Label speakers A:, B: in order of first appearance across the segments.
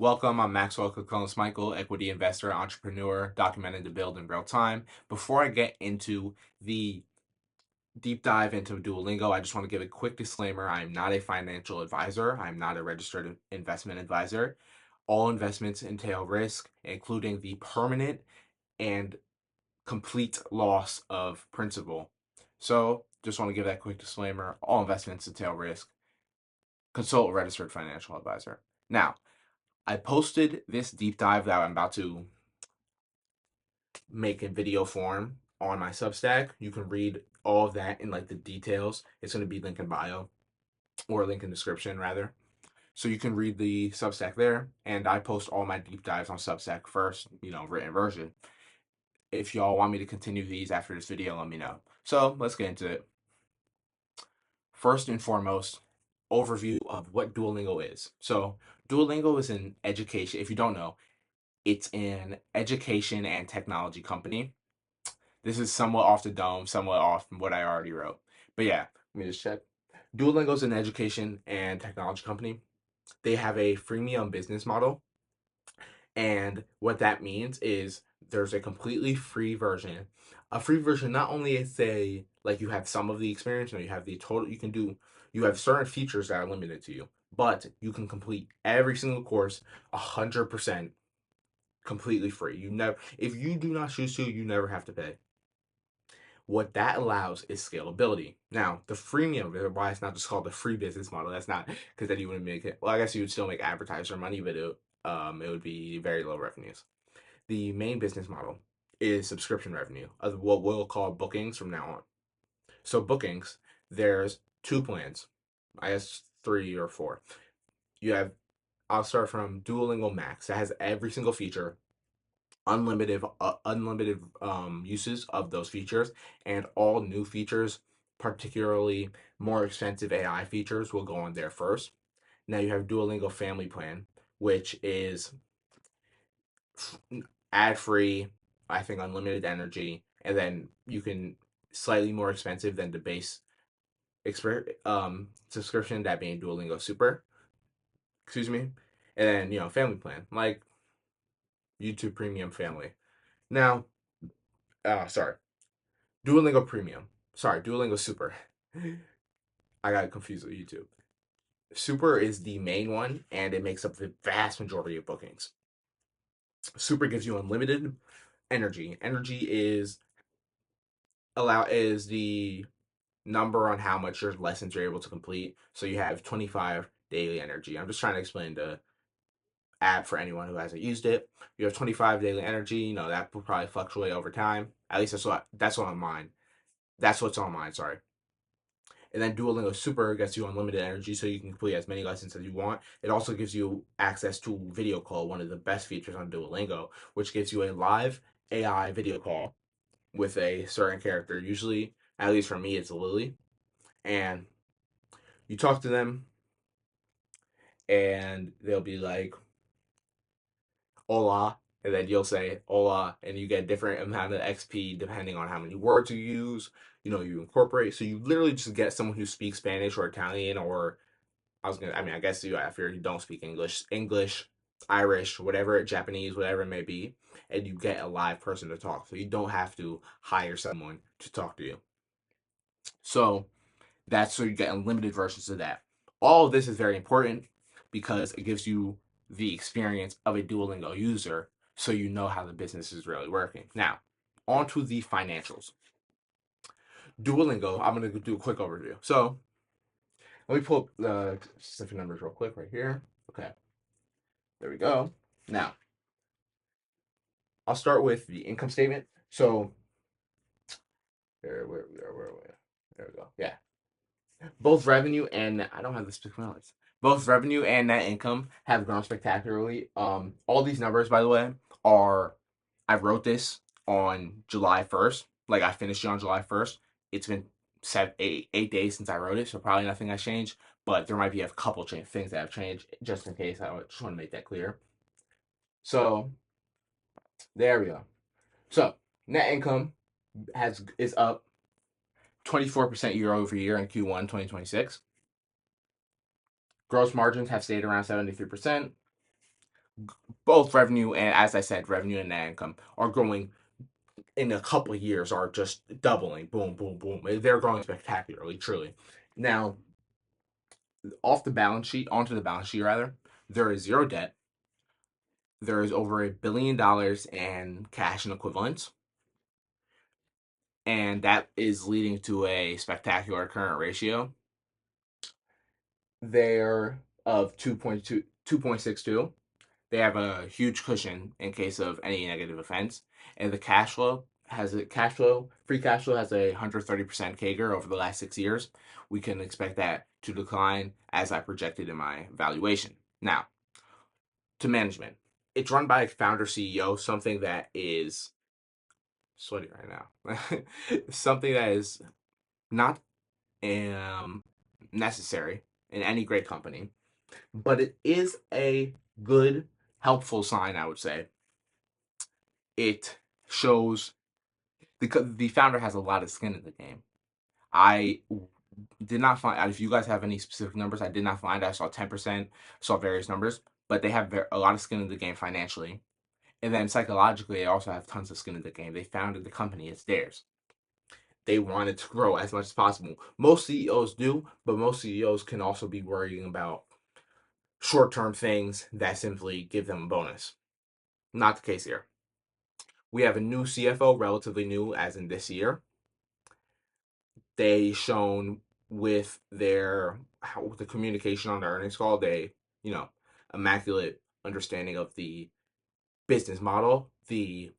A: Welcome, I'm Maxwellks Michael, equity investor, entrepreneur, documented to build in real time. Before I get into the deep dive into Duolingo, I just want to give a quick disclaimer. I'm not a financial advisor. I'm not a registered investment advisor. All investments entail risk, including the permanent and complete loss of principal. So, just want to give that quick disclaimer. All investments entail risk. Consult a registered financial advisor. Now, I posted this deep dive that I'm about to make in video form on my Substack. You can read all of that in like the details. It's going to be link in bio or link in description rather. So you can read the Substack there, and I post all my deep dives on Substack first, written version. If y'all want me to continue these after this video, let me know. So let's get into it. First and foremost, overview of what Duolingo is. So Duolingo is an education. If you don't know, it's an education and technology company. This is somewhat off the dome, somewhat off what I already wrote. But yeah, let me just check. Duolingo is an education and technology company. They have a freemium business model. And what that means is there's a completely free version. A free version, not only is a, like you have some of the experience, you have the total, you have certain features that are limited to you, but you can complete every single course 100% completely free. If you do not choose to, you never have to pay. What that allows is scalability. Now, the freemium, why it's not just called the free business model, that's not because then you wouldn't make it. Well, I guess you would still make advertiser money, but it would be very low revenues. The main business model is subscription revenue, of what we'll call bookings from now on. So bookings, there's two plans, I guess 3 or 4. You have, I'll start from Duolingo Max. That has every single feature, unlimited uses of those features, and all new features, particularly more expensive AI features, will go on there first. Now you have Duolingo Family Plan, which is ad free, I think unlimited energy, and then you can slightly more expensive than the base subscription, that being Duolingo Super. Excuse me, and then Family Plan like YouTube Premium Family. Now, sorry, Duolingo Premium. Sorry, Duolingo Super. I got confused with YouTube. Super is the main one, and it makes up the vast majority of bookings. Super gives you unlimited energy. Energy is the number on how much your lessons you're able to complete. So you have 25 daily energy. I'm just trying to explain the app for anyone who hasn't used it. You have 25 daily energy. That will probably fluctuate over time. At least that's what on mine. That's what's on mine. Sorry. And then Duolingo Super gets you unlimited energy, so you can complete as many lessons as you want. It also gives you access to video call, one of the best features on Duolingo, which gives you a live AI video call with a certain character. Usually, at least for me, it's Lily. And you talk to them, and they'll be like, hola, and then you'll say hola, and you get different amount of XP depending on how many words you use, you incorporate. So you literally just get someone who speaks Spanish or Italian, or I guess if you don't speak English, Irish, whatever, Japanese, whatever it may be, and you get a live person to talk. So you don't have to hire someone to talk to you. So you get unlimited versions of that. All of this is very important because it gives you the experience of a Duolingo user, so you know how the business is really working. Now, on to the financials. Duolingo, I'm going to do a quick overview. So, let me pull up the specific numbers real quick right here. Okay, there we go. Now, I'll start with the income statement. So, there we go. Yeah. Both revenue and I don't have the specific numbers. Both revenue and net income have grown spectacularly. All these numbers, by the way, are I wrote this on July 1st. Like I finished it on July 1st. It's been 8 days since I wrote it, so probably nothing has changed. But there might be a couple things that have changed, just in case. I just want to make that clear. So there we go. So net income is up 24% year over year in Q1 2026. Gross margins have stayed around 73%. both revenue and, as I said, revenue and net income are growing in a couple of years, are just doubling. Boom, boom, boom. They're growing spectacularly, truly. Now, off the balance sheet, onto the balance sheet rather, there is zero debt. There is over $1 billion in cash and equivalents, and that is leading to a spectacular current ratio there of 2.62. They have a huge cushion in case of any negative events, and the free cash flow has a 130% CAGR over the last 6 years. We can expect that to decline as I projected in my valuation. Now, to management, it's run by a founder CEO, something that is sweaty right now, something that is not necessary in any great company, but it is a good, helpful sign, I would say. It shows the founder has a lot of skin in the game. I did not find, if you guys have any specific numbers, I did not find. I saw 10%, saw various numbers, but they have a lot of skin in the game financially. And then psychologically, they also have tons of skin in the game. They founded the company, it's theirs. They want it to grow as much as possible. Most CEOs do, but most CEOs can also be worrying about short-term things that simply give them a bonus. Not the case here. We have a new CFO, relatively new, as in this year. They shown with the communication on the earnings call, they, immaculate understanding of the business model, the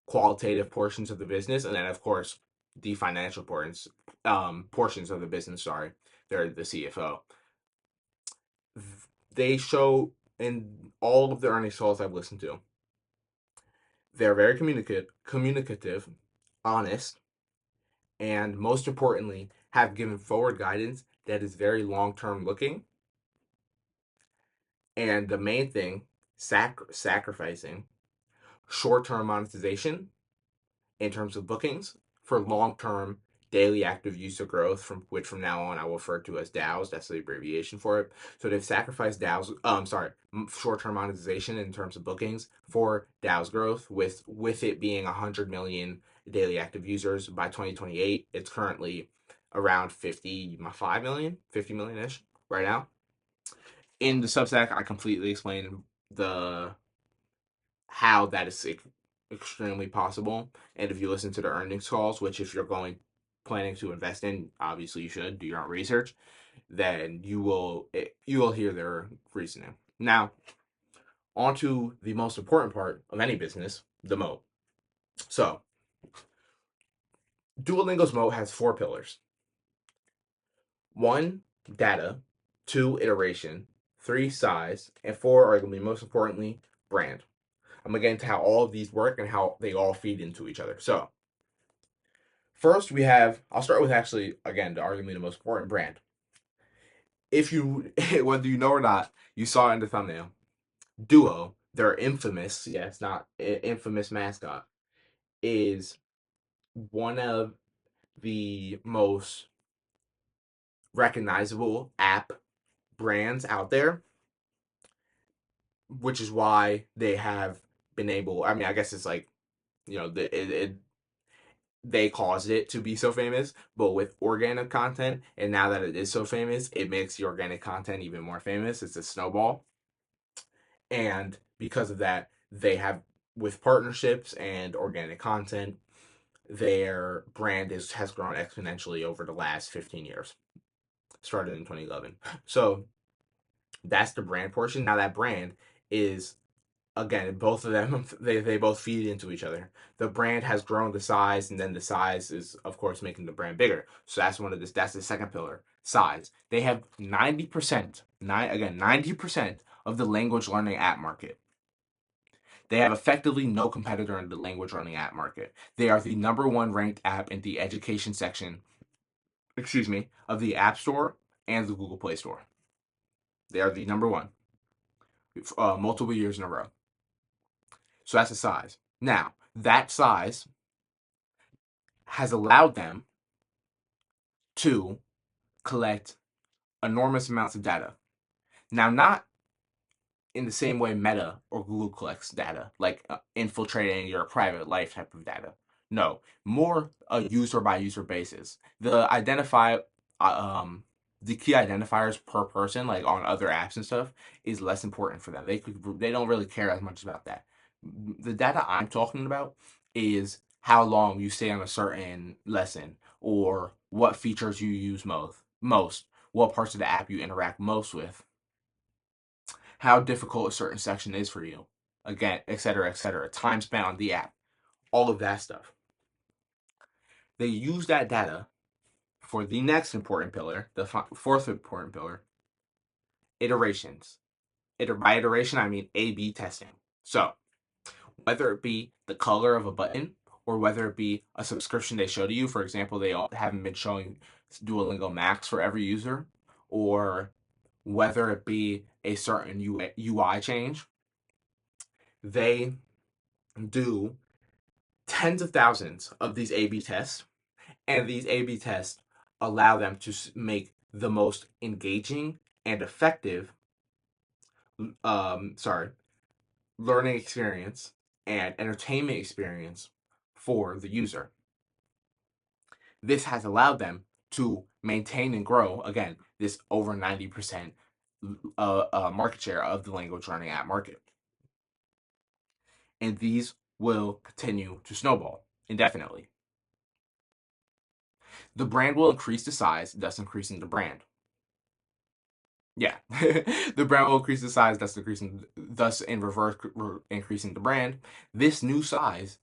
A: qualitative portions of the business, and then of course the financial portions of the business. Sorry, they're the CFO. They show in all of the earnings calls I've listened to, they're very communicative, honest, and most importantly, have given forward guidance that is very long-term looking. And the main thing, sacrificing short-term monetization in terms of bookings for long-term daily active user growth, from which from now on I will refer to as DAOs. That's the abbreviation for it. So they've sacrificed short-term monetization in terms of bookings for DAOs growth, with it being 100 million daily active users by 2028. It's currently around 55 million, 50 million-ish right now. In the Substack, I completely explain the how that is extremely possible. And if you listen to the earnings calls, which if you're planning to invest in, obviously you should do your own research, then you will hear their reasoning. Now, on to the most important part of any business, the moat. So, Duolingo's moat has 4 pillars. 1, data. 2, iteration. 3, size. And 4, arguably most importantly, brand. I'm going to get into how all of these work and how they all feed into each other. So, first I'll start with actually, again, arguably the most important, brand. If you, whether you know or not, you saw it in the thumbnail. Duo, their infamous, it's not infamous mascot, is one of the most recognizable app brands out there, which is why they have been able, I mean, I guess it's like, they caused it to be so famous, but with organic content, and now that it is so famous, it makes the organic content even more famous. It's a snowball. And because of that, they have, with partnerships and organic content, their brand has grown exponentially over the last 15 years. Started in 2011. So that's the brand portion. Now that brand is, again, both of them, they both feed into each other. The brand has grown the size, and then the size is of course making the brand bigger. So that's the second pillar, size. They have 90% of the language learning app market. They have effectively no competitor in the language learning app market. They are the number 1 ranked app in the education section, of the App Store and the Google Play Store. They are the number 1, multiple years in a row. So that's the size. Now, that size has allowed them to collect enormous amounts of data. Now, not in the same way Meta or Google collects data, like infiltrating your private life type of data. No, more a user by user basis. Uh, um, the key identifiers per person, like on other apps and stuff, is less important for them. They don't really care as much about that. The data I'm talking about is how long you stay on a certain lesson, or what features you use most, what parts of the app you interact most with, how difficult a certain section is for you, again, et cetera, time spent on the app, all of that stuff. They use that data for the next important pillar, the fourth important pillar, iterations. By iteration, I mean A/B testing. So, whether it be the color of a button or whether it be a subscription they show to you, for example, they haven't been showing Duolingo Max for every user, or whether it be a certain UI change, they do tens of thousands of these A/B tests, and these A/B tests allow them to make the most engaging and effective, sorry, learning experience and entertainment experience for the user. This has allowed them to maintain and grow, again, this over 90% market share of the language learning app market. And these will continue to snowball indefinitely. The brand will increase the size, thus increasing the brand. Yeah, the brand will increase the size, thus in reverse increasing the brand. This new size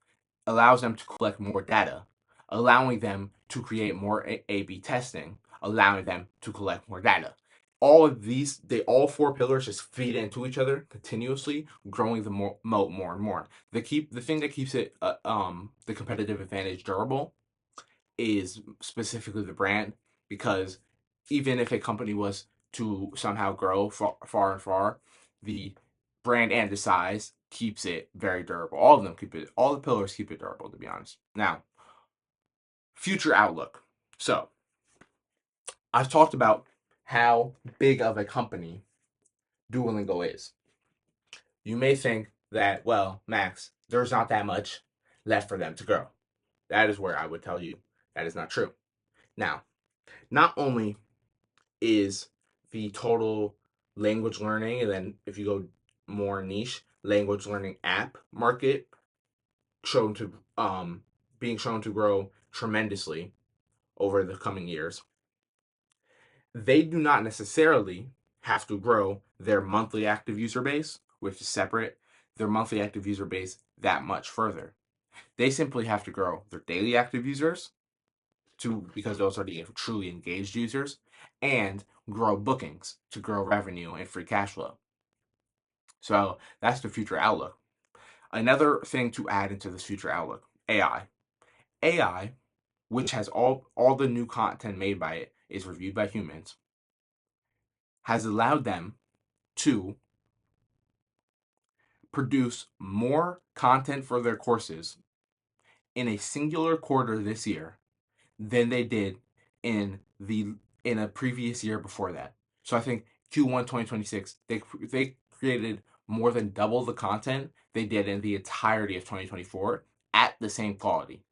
A: allows them to collect more data, allowing them to create more A/B testing, allowing them to collect more data. All of these, all four pillars just feed into each other continuously, growing the moat more and more. The thing that keeps it the competitive advantage durable is specifically the brand, because even if a company was to somehow grow far and far, the brand and the size keeps it very durable. All of them keep it, all the pillars keep it durable, to be honest. Now, future outlook. So, I've talked about how big of a company Duolingo is. You may think that, well, Max, there's not that much left for them to grow. That is where I would tell you that is not true. Now, not only is the total language learning, and then if you go more niche, language learning app market shown to being shown to grow tremendously over the coming years. They do not necessarily have to grow their monthly active user base, which is separate, their monthly active user base that much further. They simply have to grow their daily active users, because those are the truly engaged users, and grow bookings to grow revenue and free cash flow. So that's the future outlook. Another thing to add into this future outlook, AI. AI, which has all the new content made by it is reviewed by humans, has allowed them to produce more content for their courses in a singular quarter this year than they did in a previous year before that. So I think Q1 2026, they created more than double the content they did in the entirety of 2024 at the same quality.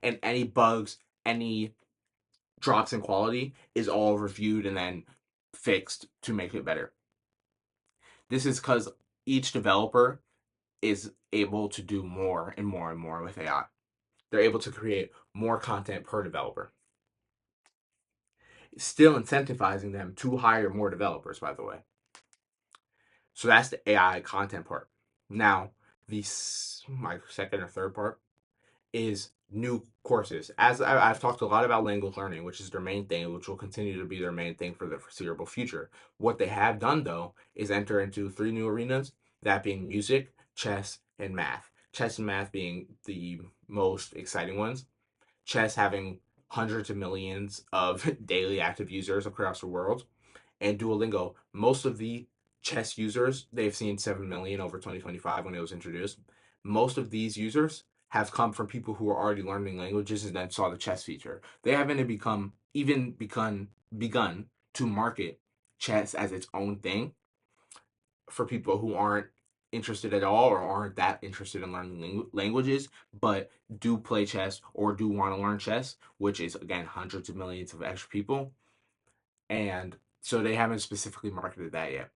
A: And any bugs, any drops in quality is all reviewed and then fixed to make it better. This is because each developer is able to do more and more and more with AI. They're able to create more content per developer, still incentivizing them to hire more developers, by the way. So that's the AI content part. Now, my second or third part is new courses. As I've talked a lot about language learning, which is their main thing, which will continue to be their main thing for the foreseeable future. What they have done, though, is enter into 3 new arenas, that being music, chess, and math. Chess and math being the most exciting ones. Chess having hundreds of millions of daily active users across the world. And Duolingo, most of the chess users, they've seen 7 million over 2025 when it was introduced. Most of these users have come from people who are already learning languages and then saw the chess feature. They haven't begun to market chess as its own thing for people who aren't interested at all or aren't that interested in learning languages, but do play chess or do want to learn chess, which is, again, hundreds of millions of extra people. And so they haven't specifically marketed that yet.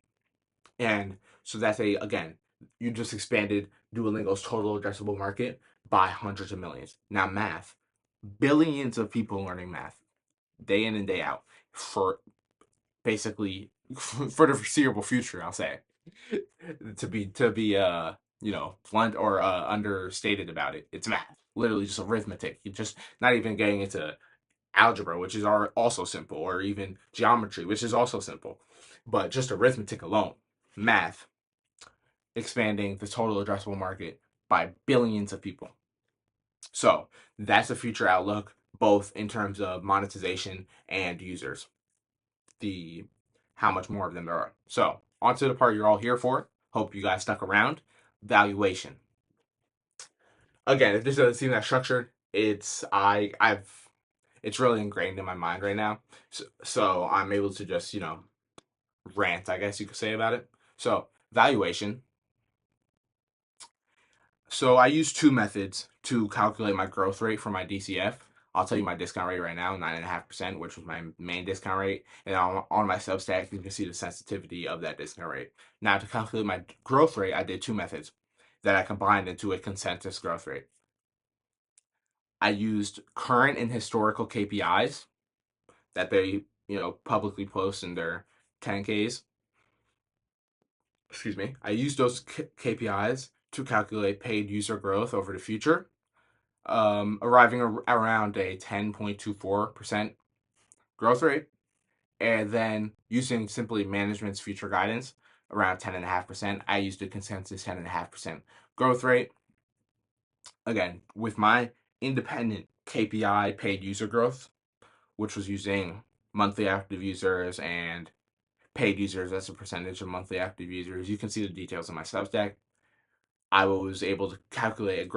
A: And so that's again, you just expanded Duolingo's total addressable market by hundreds of millions. Now, math, billions of people learning math day in and day out for basically for the foreseeable future, I'll say. To be blunt or understated about it. It's math. Literally just arithmetic. You're just not even getting into algebra, which is also simple, or even geometry, which is also simple. But just arithmetic alone, math, expanding the total addressable market by billions of people. So that's a future outlook, both in terms of monetization and users. How much more of them there are. So on to the part you're all here for. Hope you guys stuck around. Valuation. Again, if this doesn't seem that structured, it's really ingrained in my mind right now. So I'm able to just rant, I guess you could say, about it. So valuation. So I use two methods to calculate my growth rate for my DCF. I'll tell you my discount rate right now, 9.5%, which was my main discount rate. And on my Substack, you can see the sensitivity of that discount rate. Now, to calculate my growth rate, I did two methods that I combined into a consensus growth rate. I used current and historical KPIs that they, publicly post in their 10Ks. Excuse me. I used those KPIs to calculate paid user growth over the future, arriving around a 10.24% growth rate, and then using simply management's future guidance around 10.5%. I used a consensus 10.5% growth rate. Again, with my independent KPI paid user growth, which was using monthly active users and paid users as a percentage of monthly active users. You can see the details in my Substack. I was able to calculate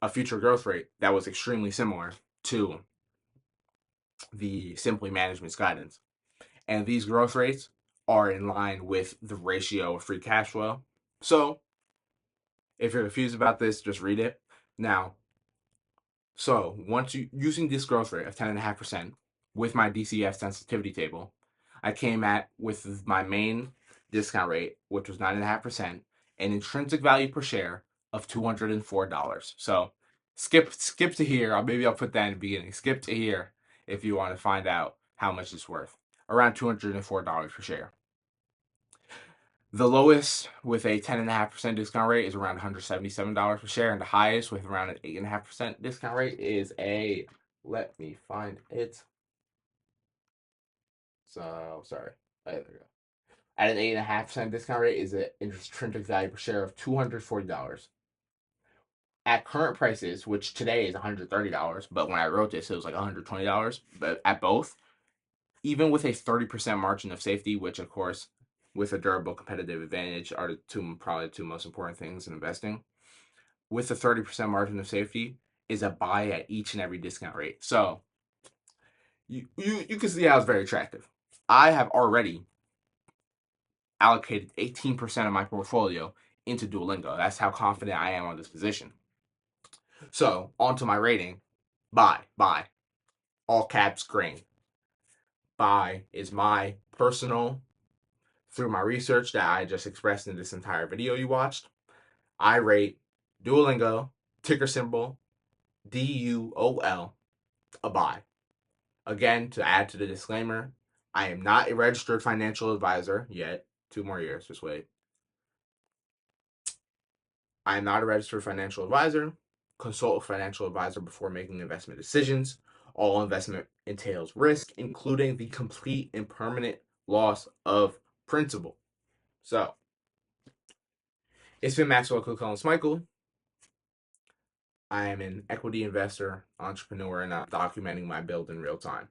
A: a future growth rate that was extremely similar to the Simply Management's guidance. And these growth rates are in line with the ratio of free cash flow. So if you're confused about this, just read it. Now, so once using this growth rate of 10.5% with my DCF sensitivity table, I came at with my main discount rate, which was 9.5%, an intrinsic value per share of $204. So skip to here. Maybe I'll put that in the beginning. Skip to here if you want to find out how much it's worth. Around $204 per share. The lowest with a 10.5% discount rate is around $177 per share, and the highest with around an 8.5% discount rate is let me find it. So, sorry. There we go. At an 8.5% discount rate is an intrinsic value per share of $240. At current prices, which today is $130, but when I wrote this, it was like $120, but at both, even with a 30% margin of safety, which of course, with a durable competitive advantage, are probably the two most important things in investing. With a 30% margin of safety is a buy at each and every discount rate. So you can see how it's very attractive. I have already allocated 18% of my portfolio into Duolingo. That's how confident I am on this position. So onto my rating. Buy. All caps green. Buy is my personal, through my research that I just expressed in this entire video you watched. I rate Duolingo, ticker symbol DUOL, a buy. Again, to add to the disclaimer, I am not a registered financial advisor yet. 2 more years, just wait. I am not a registered financial advisor. Consult a financial advisor before making investment decisions. All investment entails risk, including the complete and permanent loss of principal. So, it's been Maxwell Collins Michael. I am an equity investor, entrepreneur, and I'm documenting my build in real time.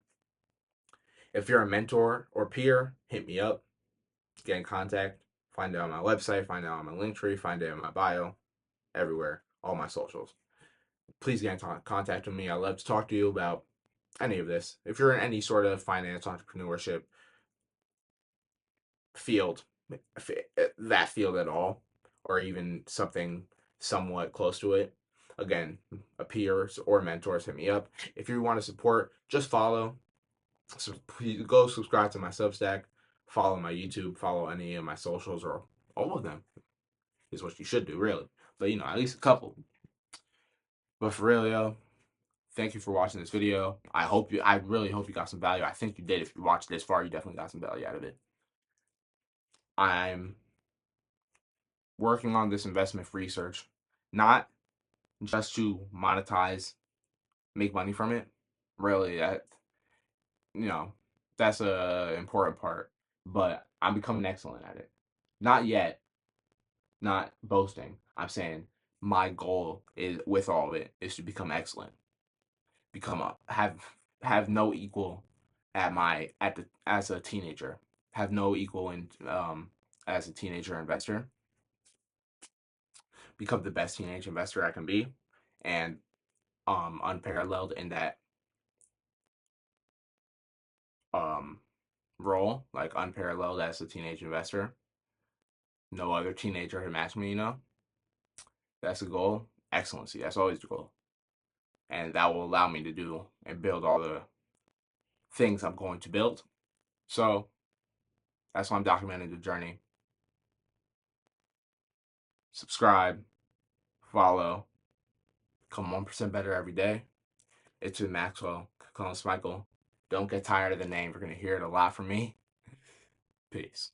A: If you're a mentor or peer, hit me up, get in contact, find it on my website, find it on my Linktree, find it in my bio, everywhere, all my socials. Please get in contact with me. I'd love to talk to you about any of this. If you're in any sort of finance, entrepreneurship field, that field at all, or even something somewhat close to it, again, a peers or mentors hit me up. If you want to support, just follow. So go subscribe to my Substack, follow my YouTube, follow any of my socials, or all of them is what you should do, really. But at least a couple. But for real, yo, thank you for watching this video. I really hope you got some value. I think you did. If you watched this far, you definitely got some value out of it. I'm working on this investment research, not just to monetize, make money from it. Really, you know, that's a important part. But I'm becoming excellent at it. Not yet, not boasting. I'm saying my goal is with all of it is to become excellent, have no equal as a teenager, have no equal in as a teenager investor, become the best teenage investor I can be, and unparalleled in that um role, like unparalleled as a teenage investor. No other teenager can match me. That's the goal. Excellency. That's always the goal, and that will allow me to do and build all the things I'm going to build. So that's why I'm documenting the journey. Subscribe, follow, become 1% better every day. It's with Maxwell. Call us Michael. Don't get tired of the name. You're going to hear it a lot from me. Peace.